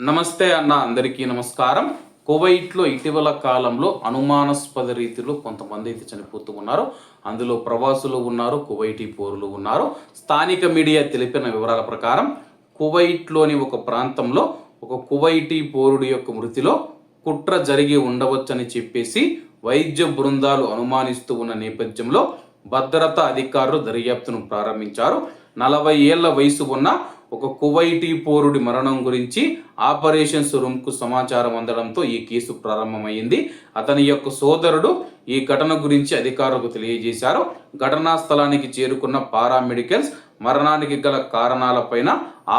నమస్తే అన్న, అందరికీ నమస్కారం. కువైట్లో ఇటీవల కాలంలో అనుమానాస్పద రీతిలో కొంతమంది అయితే చనిపోతూ ఉన్నారు. అందులో ప్రవాసులు ఉన్నారు, కువైటీ పౌరులు ఉన్నారు. స్థానిక మీడియా తెలిపిన వివరాల ప్రకారం కువైట్లోని ఒక ప్రాంతంలో ఒక కువైటీ పౌరుడి యొక్క మృతిలో కుట్ర జరిగి ఉండవచ్చని చెప్పేసి వైద్య బృందాలు అనుమానిస్తూ ఉన్న నేపథ్యంలో భద్రతా అధికారులు దర్యాప్తును ప్రారంభించారు. 40 ఏళ్ల వయసు ఉన్న ఒక కువైటీ పౌరుడి మరణం గురించి ఆపరేషన్స్ రూమ్కు సమాచారం అందడంతో ఈ కేసు ప్రారంభమైంది. అతని యొక్క సోదరుడు ఈ ఘటన గురించి అధికారులకు తెలియజేశారు. ఘటనా స్థలానికి చేరుకున్న పారామెడికల్స్ మరణానికి గల కారణాలపైన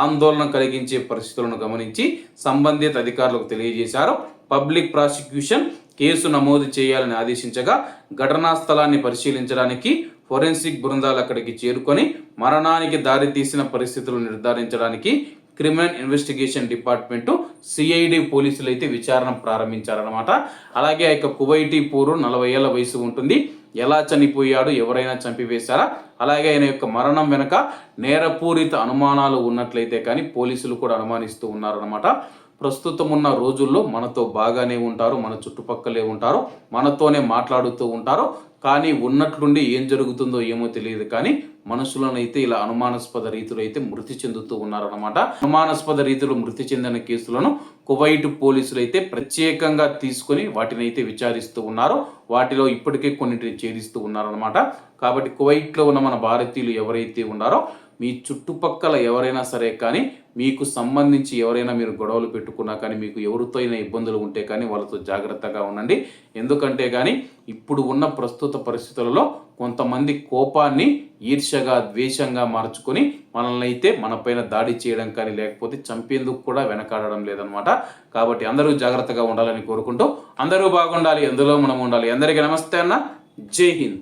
ఆందోళన కలిగించే పరిస్థితులను గమనించి సంబంధిత అధికారులకు తెలియజేశారు. పబ్లిక్ ప్రాసిక్యూషన్ కేసు నమోదు చేయాలని ఆదేశించగా ఘటనా స్థలాన్ని పరిశీలించడానికి ఫోరెన్సిక్ బృందాలు అక్కడికి చేరుకొని మరణానికి దారితీసిన పరిస్థితులు నిర్ధారించడానికి క్రిమినల్ ఇన్వెస్టిగేషన్ డిపార్ట్మెంటు సిఐడి పోలీసులు అయితే విచారణ ప్రారంభించారనమాట. అలాగే ఆ యొక్క కువైటీ పౌరుడు 40 ఏళ్ల వయసు ఉంటుంది. ఎలా చనిపోయాడు, ఎవరైనా చంపివేశారా, అలాగే ఆయన యొక్క మరణం వెనుక నేరపూరిత అనుమానాలు ఉన్నట్లయితే కానీ పోలీసులు కూడా అనుమానిస్తూ ఉన్నారనమాట. ప్రస్తుతం ఉన్న రోజుల్లో మనతో బాగానే ఉంటారు, మన చుట్టుపక్కలే ఉంటారు, మనతోనే మాట్లాడుతూ ఉంటారు. కానీ ఉన్నట్లుండి ఏం జరుగుతుందో ఏమో తెలియదు, కానీ మనుషులనైతే ఇలా అనుమానాస్పద రీతిలో అయితే మృతి చెందుతూ ఉన్నారన్నమాట. అనుమానాస్పద రీతిలో మృతి చెందిన కేసులను కువైట్ పోలీసులు అయితే ప్రత్యేకంగా తీసుకొని వాటిని అయితే విచారిస్తూ ఉన్నారు. వాటిలో ఇప్పటికే కొన్నిటిని ఛేదిస్తూ ఉన్నారన్నమాట. కాబట్టి కువైట్లో ఉన్న మన భారతీయులు ఎవరైతే ఉన్నారో మీ చుట్టుపక్కల ఎవరైనా సరే కానీ మీకు సంబంధించి ఎవరైనా మీరు గొడవలు పెట్టుకున్నా కానీ మీకు ఎవరితో అయినా ఇబ్బందులు ఉంటే కానీ వాళ్ళతో జాగ్రత్తగా ఉండండి. ఎందుకంటే కానీ ఇప్పుడు ఉన్న ప్రస్తుత పరిస్థితులలో కొంతమంది కోపాన్ని ఈర్ష్యగా, ద్వేషంగా మార్చుకొని మనల్ని అయితే మనపైన దాడి చేయడం కానీ లేకపోతే చంపేందుకు కూడా వెనకాడడం లేదనమాట. కాబట్టి అందరూ జాగ్రత్తగా ఉండాలని కోరుకుంటూ అందరూ బాగుండాలి, ఎందులో మనం ఉండాలి. అందరికీ నమస్తే అన్న, జై హింద్.